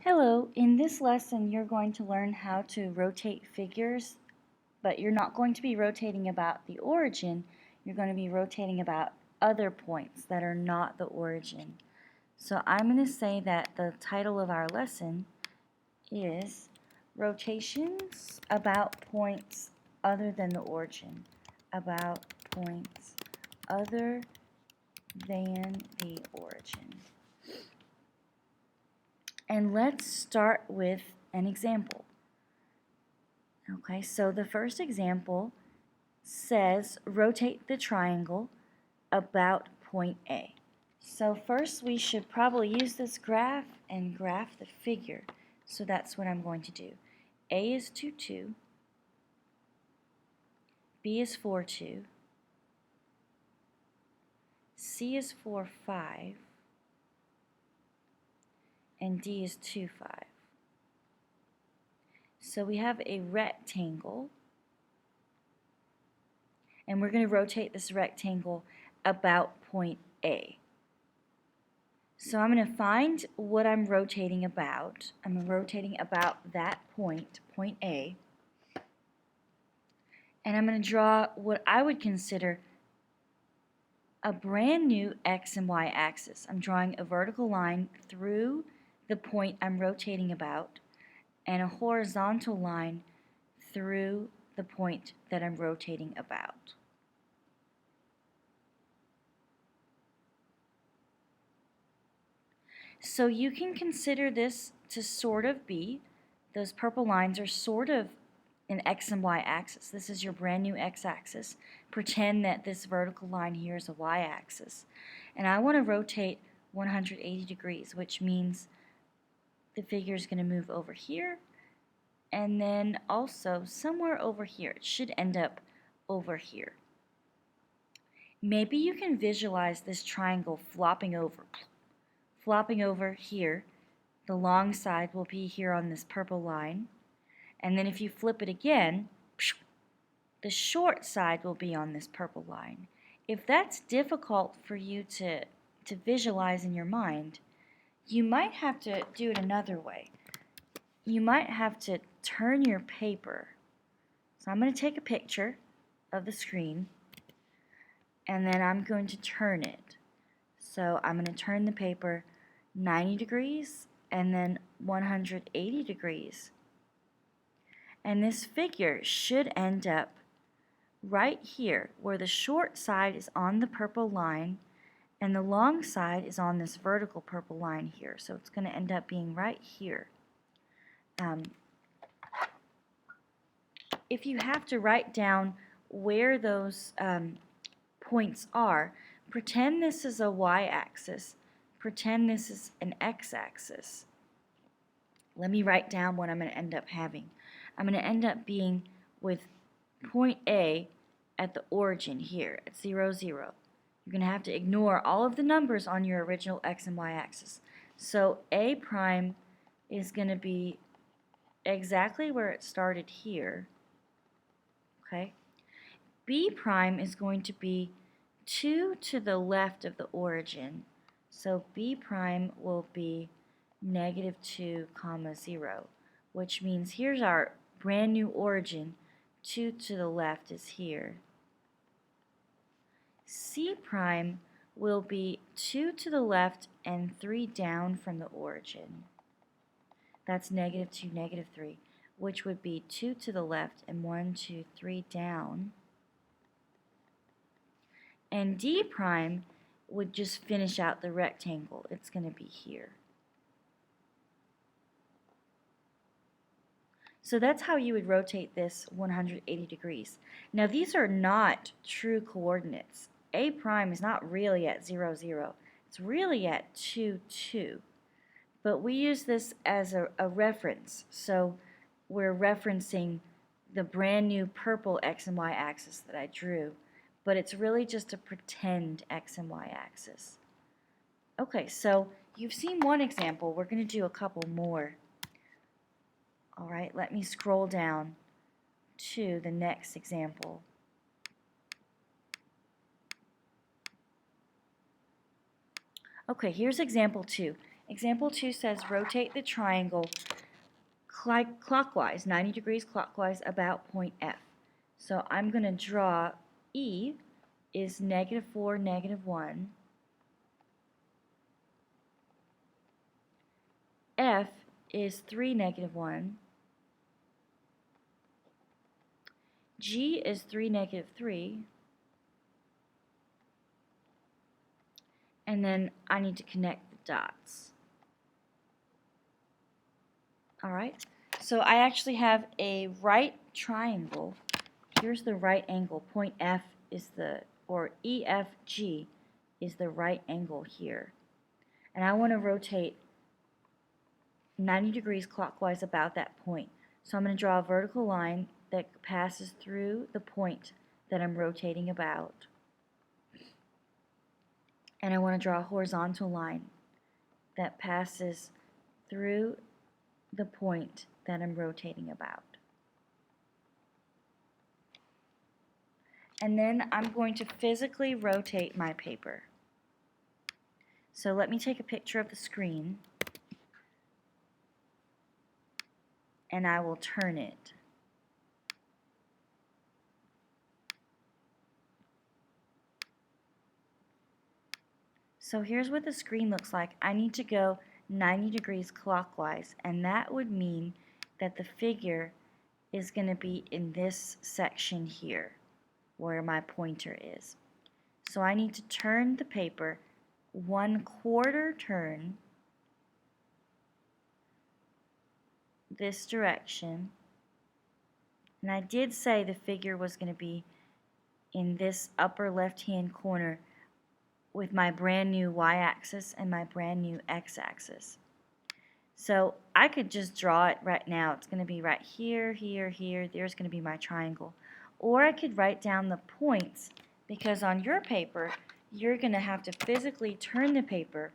Hello, in this lesson you're going to learn how to rotate figures, but you're not going to be rotating about the origin, you're going to be rotating about other points that are not the origin. So I'm going to say that the title of our lesson is Rotations About Points Other Than the Origin. About points other than the origin. And let's start with an example. Okay, so the first example says rotate the triangle about point A. So first we should probably use this graph and graph the figure. So that's what I'm going to do. A is 2, 2. B is 4, 2. C is 4, 5. And D is 2, 5. So we have a rectangle, and we're going to rotate this rectangle about point A. So I'm going to find what I'm rotating about. I'm rotating about that point, point A. And I'm going to draw what I would consider a brand new X and Y axis. I'm drawing a vertical line through the point I'm rotating about and a horizontal line through the point that I'm rotating about. So you can consider this to sort of be, those purple lines are sort of an X and Y axis. This is your brand new X axis. Pretend that this vertical line here is a Y axis. And I want to rotate 180 degrees, which means the figure is going to move over here and then also somewhere over here. It should end up over here. Maybe you can visualize this triangle flopping over here. The long side will be here on this purple line. And then if you flip it again, the short side will be on this purple line. If that's difficult for you to visualize in your mind, you might have to do it another way. You might have to turn your paper. So I'm going to take a picture of the screen, and then I'm going to turn it. So I'm going to turn the paper 90 degrees and then 180 degrees. And this figure should end up right here where the short side is on the purple line and the long side is on this vertical purple line here. So it's going to end up being right here. If you have to write down where those points are, pretend this is a y-axis. Pretend this is an x-axis. Let me write down what I'm going to end up having. I'm going to end up being with point A at the origin here at 0, 0. You're going to have to ignore all of the numbers on your original x and y axis. So A prime is going to be exactly where it started here. Okay. B prime is going to be 2 to the left of the origin. So B prime will be negative 2, 0, which means here's our brand new origin. 2 to the left is here. C prime will be 2 to the left and 3 down from the origin. That's negative 2, negative 3, which would be 2 to the left and 1, 2, 3 down. And D prime would just finish out the rectangle. It's going to be here. So that's how you would rotate this 180 degrees. Now these are not true coordinates. A prime is not really at 0, 0. It's really at 2, 2. But we use this as a reference. So we're referencing the brand new purple x and y axis that I drew. But it's really just a pretend x and y axis. Okay, so you've seen one example. We're going to do a couple more. All right, let me scroll down to the next example. Okay, here's example 2. Example 2 says rotate the triangle clockwise, 90 degrees clockwise about point F. So I'm going to draw E is -4, -1. F is 3, -1. G is 3, -3. And then I need to connect the dots. Alright, so I actually have a right triangle. Here's the right angle. Point F is or EFG is the right angle here. And I want to rotate 90 degrees clockwise about that point. So I'm going to draw a vertical line that passes through the point that I'm rotating about. And I want to draw a horizontal line that passes through the point that I'm rotating about. And then I'm going to physically rotate my paper. So let me take a picture of the screen and I will turn it. So here's what the screen looks like. I need to go 90 degrees clockwise, and that would mean that the figure is going to be in this section here where my pointer is. So I need to turn the paper 1/4 turn this direction, and I did say the figure was going to be in this upper left hand corner with my brand new y-axis and my brand new x-axis. So I could just draw it right now. It's going to be right here, here, here. There's going to be my triangle. Or I could write down the points, because on your paper you're going to have to physically turn the paper,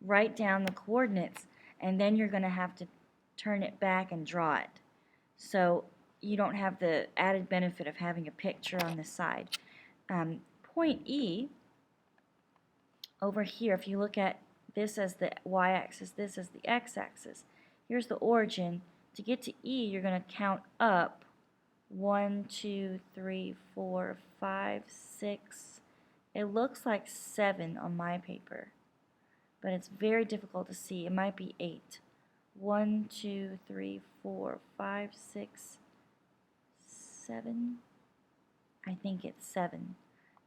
write down the coordinates, and then you're going to have to turn it back and draw it. So you don't have the added benefit of having a picture on the side. Point E over here, if you look at this as the y-axis, this as the x-axis, here's the origin. To get to E, you're going to count up 1, 2, 3, 4, 5, 6. It looks like 7 on my paper, but it's very difficult to see. It might be 8. 1, 2, 3, 4, 5, 6, 7. I think it's 7.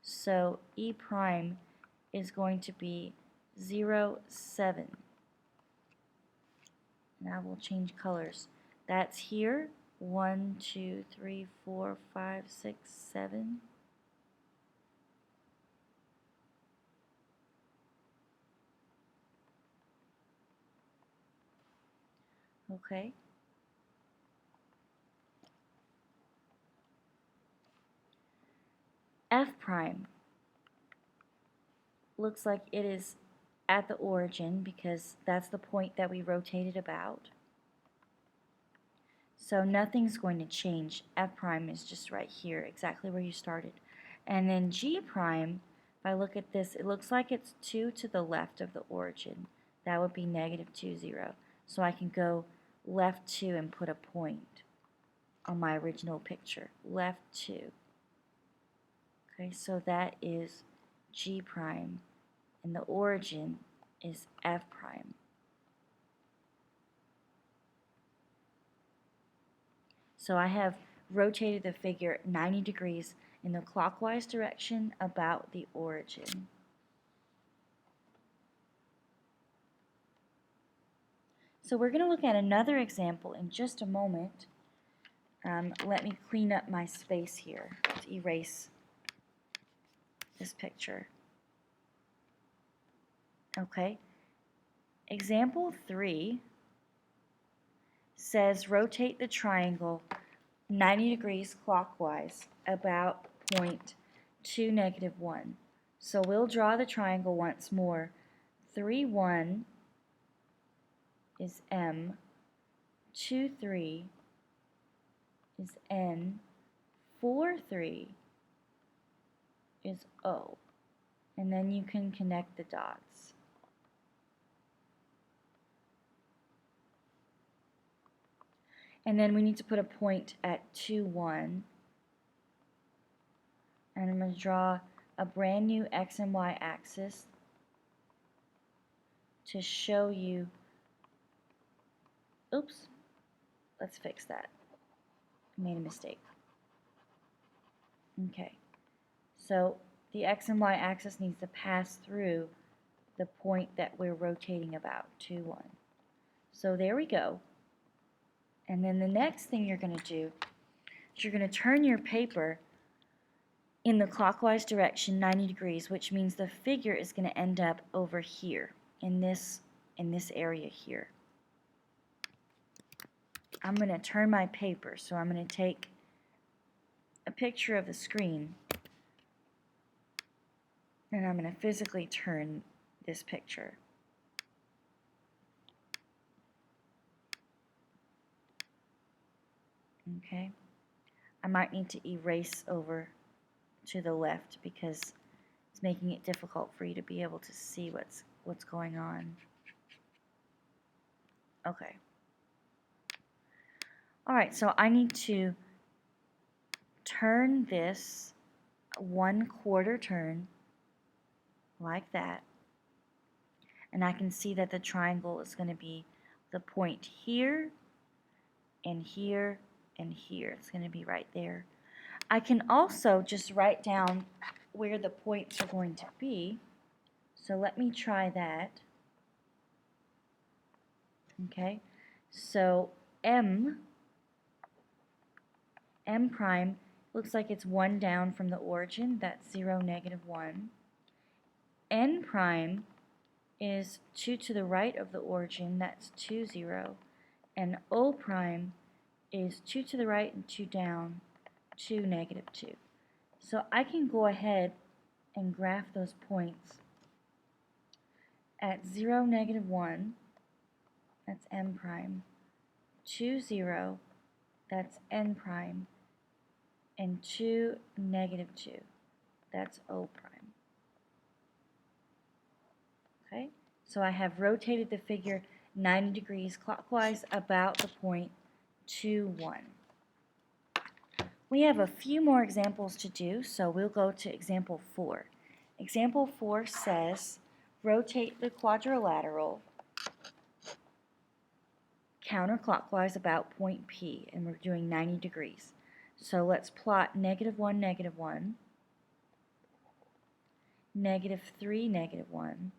So E prime is going to be 0, 7. Now we'll change colors. That's here. 1, 2, 3, 4, 5, 6, 7. Okay. F prime looks like it is at the origin because that's the point that we rotated about. So nothing's going to change. F prime is just right here, exactly where you started. And then G prime, if I look at this, it looks like it's 2 to the left of the origin. That would be -2, 0. So I can go left 2 and put a point on my original picture. Left 2. Okay, so that is G prime, and the origin is F prime. So I have rotated the figure 90 degrees in the clockwise direction about the origin. So we're going to look at another example in just a moment. Let me clean up my space here to erase this picture. Okay, example 3 says rotate the triangle 90 degrees clockwise about point 2, -1. So we'll draw the triangle once more. 3, 1 is M, 2, 3 is N, 4, 3 is O. And then you can connect the dots. And then we need to put a point at 2, 1. And I'm going to draw a brand new x and y axis to show you, oops, let's fix that. I made a mistake. Okay, so the x and y axis needs to pass through the point that we're rotating about, 2, 1. So there we go. And then the next thing you're going to do is you're going to turn your paper in the clockwise direction 90 degrees, which means the figure is going to end up over here in this area here. I'm going to turn my paper, so I'm going to take a picture of the screen and I'm going to physically turn this picture. Okay, I might need to erase over to the left because it's making it difficult for you to be able to see what's going on. Okay. Alright, so I need to turn this 1/4 turn like that. And I can see that the triangle is going to be the point here and here and here. It's going to be right there. I can also just write down where the points are going to be. So let me try that. Okay, so M prime looks like it's 1 down from the origin. That's 0, -1. N prime is 2 to the right of the origin. That's 2, 0. And O prime is 2 to the right and 2 down, 2, -2. So I can go ahead and graph those points at 0, -1. That's M prime. 2, 0. That's N prime. And 2, -2. That's O prime. Okay, so I have rotated the figure 90 degrees clockwise about the point 2, 1. We have a few more examples to do, so we'll go to example 4. Example 4 says, rotate the quadrilateral counterclockwise about point P, and we're doing 90 degrees. So let's plot -1, -1, -3, -1,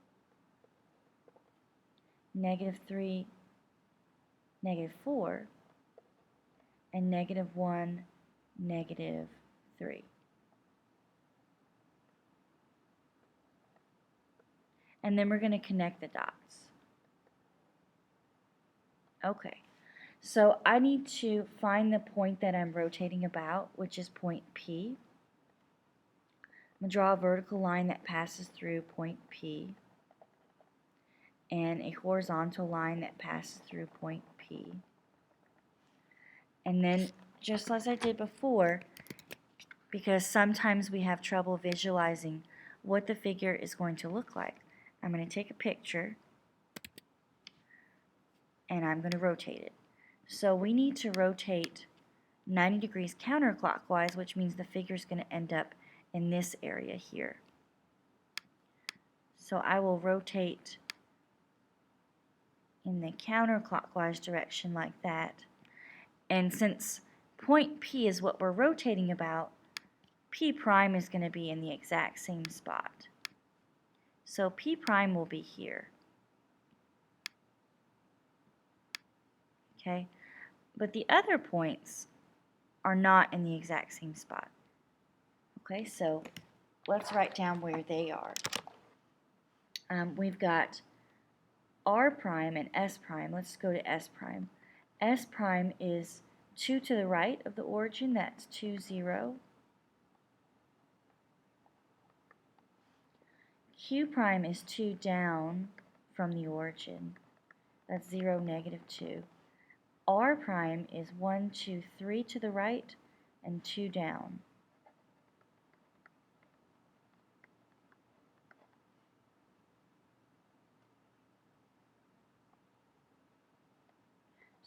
-3, -4, and -1, -3. And then we're going to connect the dots. Okay, so I need to find the point that I'm rotating about, which is point P. I'm going to draw a vertical line that passes through point P and a horizontal line that passes through point P. And then, just as I did before, because sometimes we have trouble visualizing what the figure is going to look like, I'm going to take a picture and I'm going to rotate it. So we need to rotate 90 degrees counterclockwise, which means the figure is going to end up in this area here. So I will rotate in the counterclockwise direction like that. And since point P is what we're rotating about, P prime is going to be in the exact same spot. So P prime will be here. Okay, but the other points are not in the exact same spot. Okay, so let's write down where they are. We've got R prime and S prime. Let's go to S prime. S prime is 2 to the right of the origin. That's 2, 0. Q prime is 2 down from the origin. That's 0, -2. R prime is 1, 2, 3 to the right and 2 down.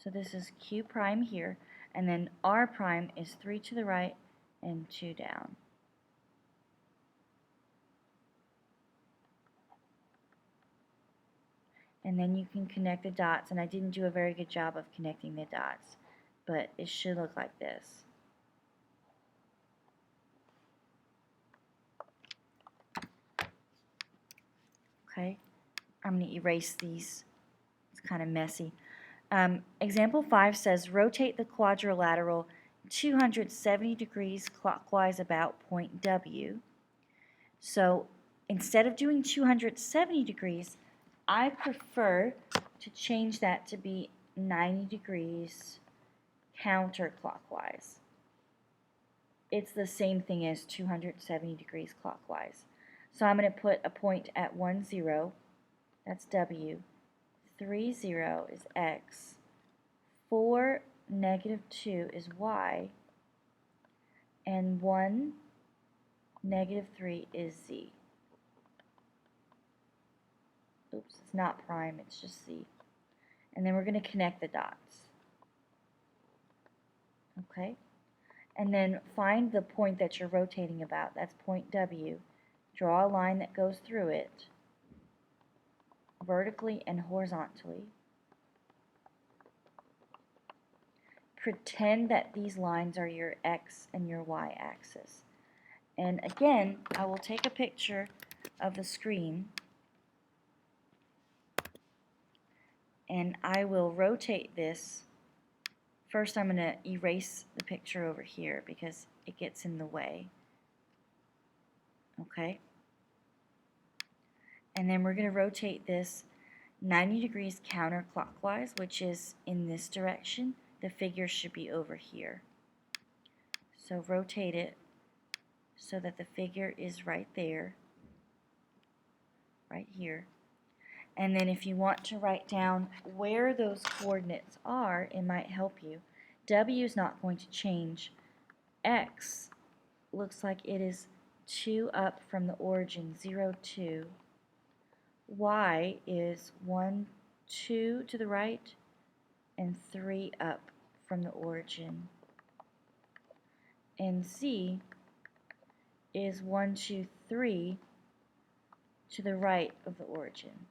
So this is Q prime here, and then R prime is 3 to the right and 2 down. And then you can connect the dots, and I didn't do a very good job of connecting the dots, but it should look like this. Okay, I'm going to erase these. It's kind of messy. Example 5 says rotate the quadrilateral 270 degrees clockwise about point W. So instead of doing 270 degrees, I prefer to change that to be 90 degrees counterclockwise. It's the same thing as 270 degrees clockwise. So I'm going to put a point at 1, 0, that's W, 3, 0 is X, 4, negative 2 is Y, and 1, negative 3 is Z. Oops, it's not prime, it's just Z. And then we're going to connect the dots. Okay? And then find the point that you're rotating about. That's point W. Draw a line that goes through it, vertically and horizontally. Pretend that these lines are your X and your Y axis. And again, I will take a picture of the screen and I will rotate this. First I'm going to erase the picture over here because it gets in the way. Okay? And then we're going to rotate this 90 degrees counterclockwise, which is in this direction. The figure should be over here. So rotate it so that the figure is right there, right here. And then if you want to write down where those coordinates are, it might help you. W is not going to change. X looks like it is 2 up from the origin, 0, 2. Y is 1, 2 to the right, and 3 up from the origin. And Z is 1, 2, 3 to the right of the origin.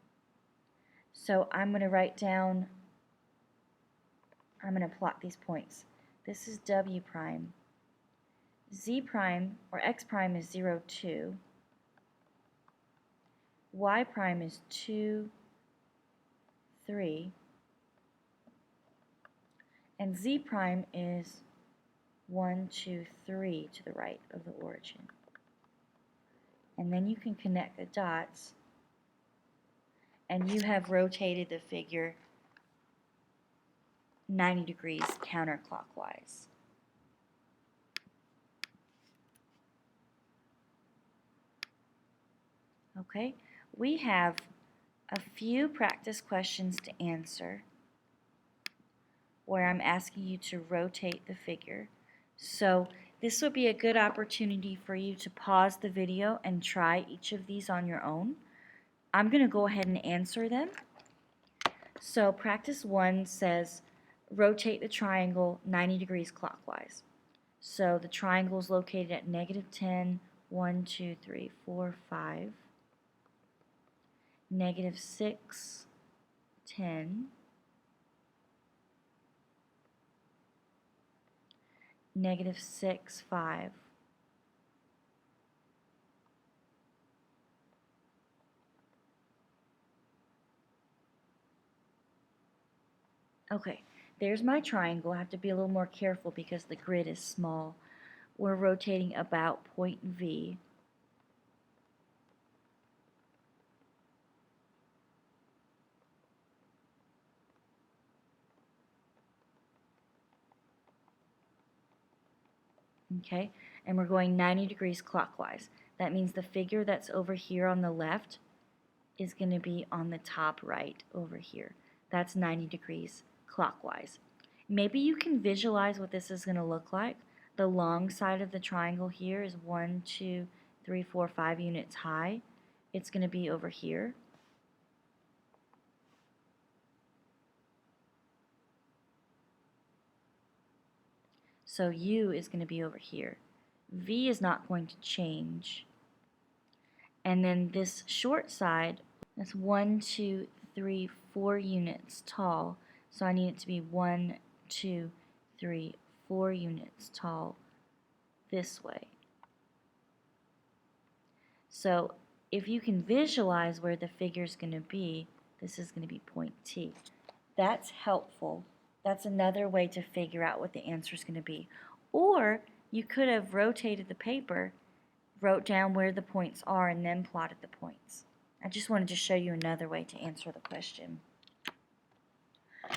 So I'm going to write down, I'm going to plot these points. This is W prime. Z prime, or X prime is 0, 2. Y prime is 2, 3. And Z prime is 1, 2, 3 to the right of the origin. And then you can connect the dots, and you have rotated the figure 90 degrees counterclockwise. Okay, we have a few practice questions to answer where I'm asking you to rotate the figure. So this would be a good opportunity for you to pause the video and try each of these on your own. I'm going to go ahead and answer them. So practice 1 says rotate the triangle 90 degrees clockwise. So the triangle is located at negative 10, 1, 2, 3, 4, 5, negative 6, 10, negative 6, 5. Okay, there's my triangle. I have to be a little more careful because the grid is small. We're rotating about point V. Okay, and we're going 90 degrees clockwise. That means the figure that's over here on the left is going to be on the top right over here. That's 90 degrees clockwise. Maybe you can visualize what this is going to look like. The long side of the triangle here is 1, 2, 3, 4, 5 units high. It's going to be over here. So u is going to be over here. V is not going to change. And then this short side, that's 1, 2, 3, 4 units tall. So I need it to be 1, 2, 3, 4 units tall this way. So if you can visualize where the figure is going to be, this is going to be point T. That's helpful. That's another way to figure out what the answer is going to be. Or you could have rotated the paper, wrote down where the points are, and then plotted the points. I just wanted to show you another way to answer the question.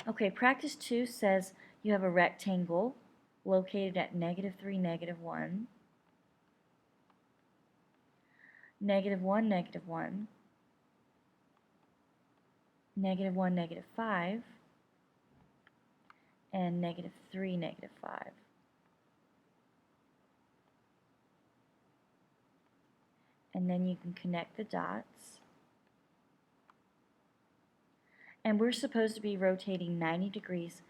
Okay, practice 2 says you have a rectangle located at -3, -1, -1, -1, -1, -5, and -3, -5. And then you can connect the dots. And we're supposed to be rotating 90 degrees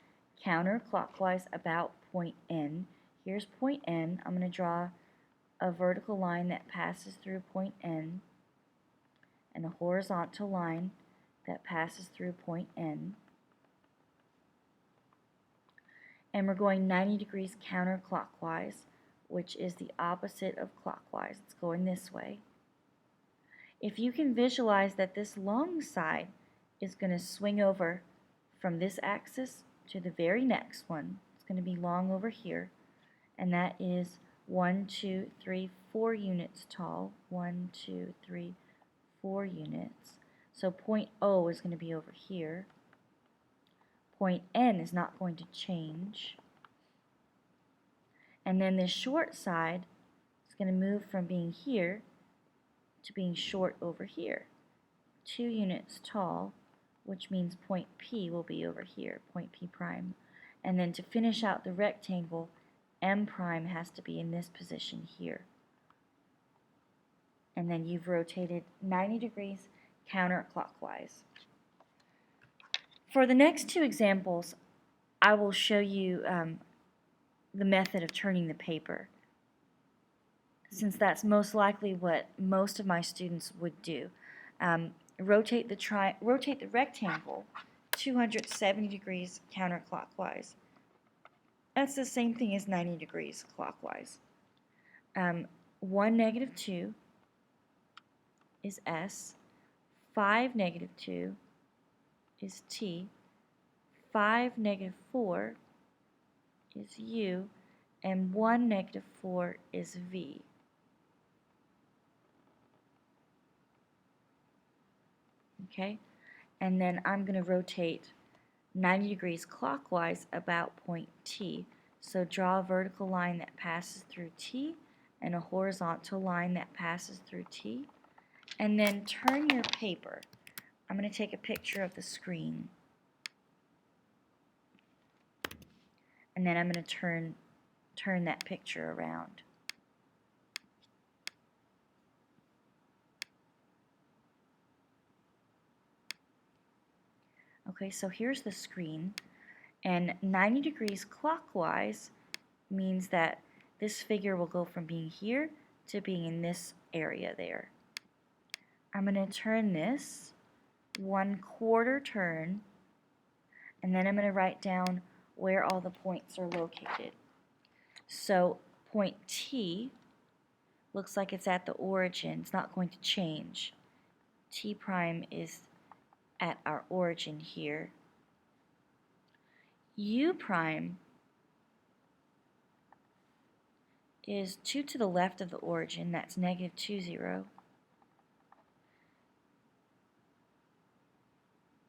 counterclockwise about point N. Here's point N. I'm going to draw a vertical line that passes through point N and a horizontal line that passes through point N. And we're going 90 degrees counterclockwise, which is the opposite of clockwise. It's going this way. If you can visualize that this long side is going to swing over from this axis to the very next one, it's going to be long over here, and that is 1, 2, 3, 4 units tall. 1, 2, 3, 4 units. So point O is going to be over here. Point N is not going to change. And then this short side is going to move from being here to being short over here. 2 units tall, which means point P will be over here, point P prime. And then to finish out the rectangle, M prime has to be in this position here. And then you've rotated 90 degrees counterclockwise. For the next 2 examples, I will show you the method of turning the paper, since that's most likely what most of my students would do. Rotate the rectangle 270 degrees counterclockwise. That's the same thing as 90 degrees clockwise. 1, -2 is S. 5, -2 is T. 5, -4 is U. And 1, -4 is V. Okay, and then I'm going to rotate 90 degrees clockwise about point T. So draw a vertical line that passes through T and a horizontal line that passes through T. And then turn your paper. I'm going to take a picture of the screen. And then I'm going to turn that picture around. Okay, so here's the screen, and 90 degrees clockwise means that this figure will go from being here to being in this area there. I'm going to turn this 1/4 turn, and then I'm going to write down where all the points are located. So point T looks like it's at the origin. It's not going to change. T prime is at our origin here. U prime is 2 to the left of the origin. That's -2, 0.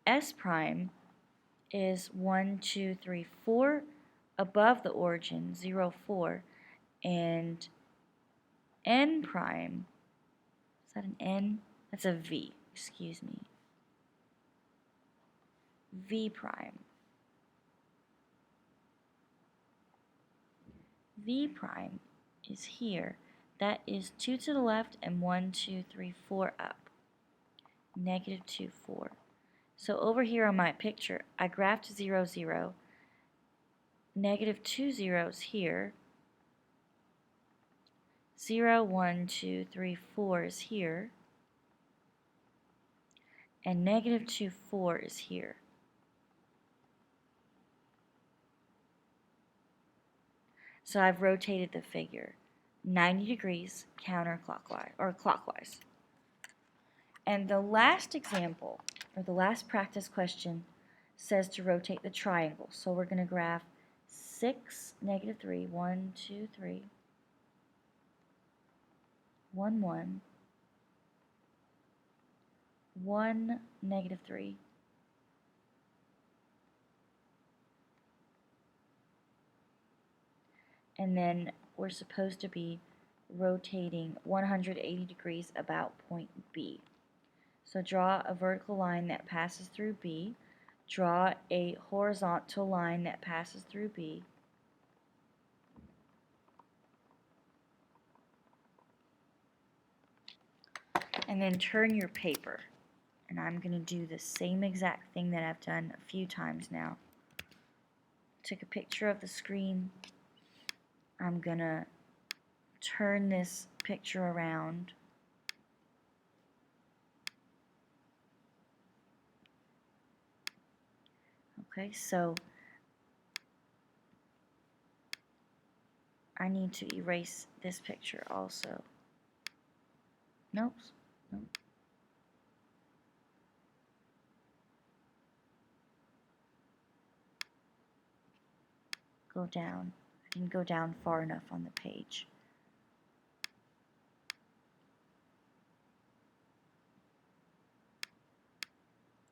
S prime is 1, 2, 3, 4 above the origin, 0, 4. And N prime, is that an N? That's a V, excuse me. V prime. V prime is here. That is 2 to the left and 1, 2, 3, 4 up. -2, 4. So over here on my picture, I graphed 0, 0. negative 2 zeros here, 0, 1, 2, 3, 4 is here, and negative 2, 4 is here. So I've rotated the figure 90 degrees counterclockwise, or clockwise. And the last example, or the last practice question, says to rotate the triangle. So we're going to graph 6, negative 3, 1, 2, 3, 1, 1, 1, negative 3, and then we're supposed to be rotating 180 degrees about point B. So draw a vertical line that passes through B, draw a horizontal line that passes through B, and then turn your paper. And I'm going to do the same exact thing that I've done a few times now. Took a picture of the screen. I'm going to turn this picture around. Okay, so I need to erase this picture also. Nope. Nope. Go down. I didn't go down far enough on the page.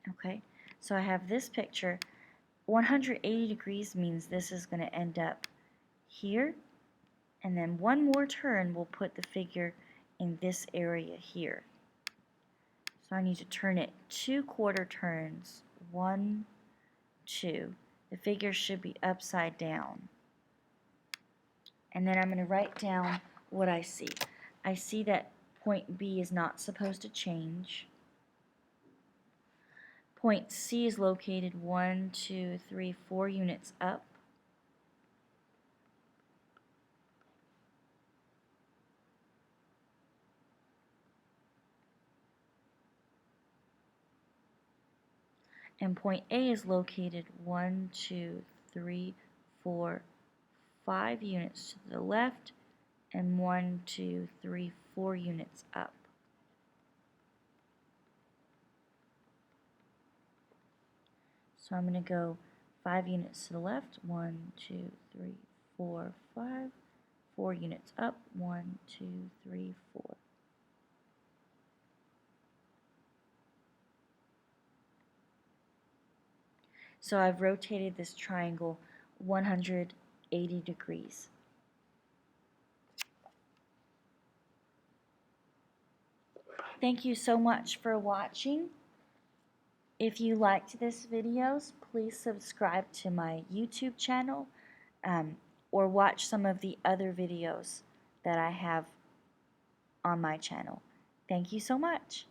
Okay, so I have this picture. 180 degrees means this is going to end up here, and then one more turn will put the figure in this area here. So I need to turn it 2 quarter turns. 1, 2. The figure should be upside down. And then I'm going to write down what I see. I see that point B is not supposed to change. Point C is located 1, 2, 3, 4 units up. And point A is located 1, 2, 3, 4, 5 units to the left, and 1, 2, 3, 4 units up. So I'm going to go 5 units to the left, 1, 2, 3, 4, 5, 4 units up, 1, 2, 3, 4. So I've rotated this triangle 180 degrees. Thank you so much for watching. If you liked this videos, please subscribe to my YouTube channel or watch some of the other videos that I have on my channel. Thank you so much.